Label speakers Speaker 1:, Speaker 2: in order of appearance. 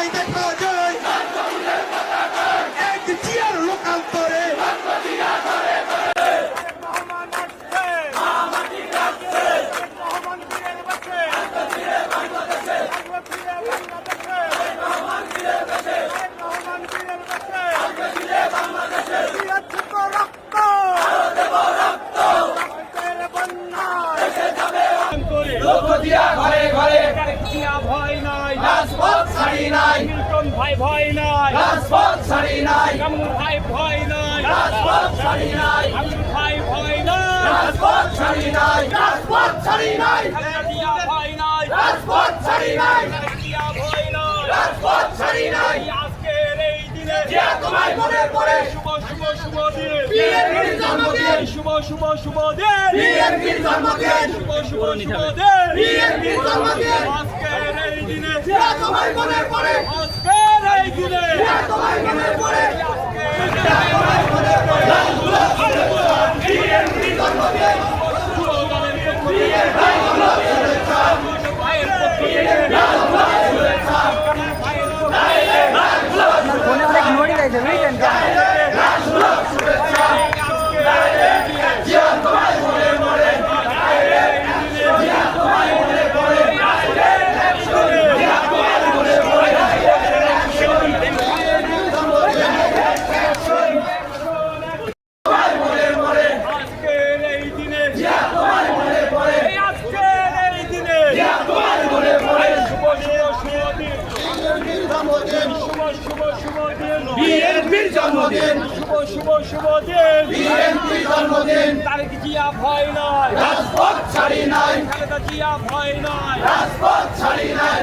Speaker 1: নাই দেখা যায় এক জিয়ার লোকান্তরে
Speaker 2: ঘরে ঘরে ভয় নাই, রাজপথ ছাড়ি নাই, মিল্টন ভাই ভয় নাই, রাজপথ ছাড়ি নাই, কামরুল ভাই ভয় নাই, রাজপথ ছাড়ি নাই, আমির ভাই ভয় নাই, রাজপথ ছাড়ি নাই, রাজপথ ছাড়ি নাই, খালেদা ভয় নাই, রাজপথ ছাড়ি নাই, খালেদা ভয় নাই, রাজপথ ছাড়ি নাই। আজকের এই দিনে জিয়া তোমায় মনে পড়ে, শুভ শুভ শুভ দিন, বিএনপির জন্মদিন, শুভ শুভ শুভ দিন, বিএনপির জন্মদিন, শুভ শুভ শুভ দিন, বিএনপির জন্মদিন। আজকের এই দিনে জিয়া তোমায় মনে পড়ে, আজকের এই দিনে জিয়া তোমায় মনে পড়ে, আজকের তোমায় মনে পড়ে, বিএনপির জন্মদিন, বিএনপির বিএনপির জন্মদিন, শুভ শুভ শুভ দিন, বিএনপির জন্মদিন। তারেক জিয়া ভয় নাই, রাজপথ ছাড়ি নাই, খালেদা জিয়া ভয় নাই, রাজপথ ছাড়ি নাই।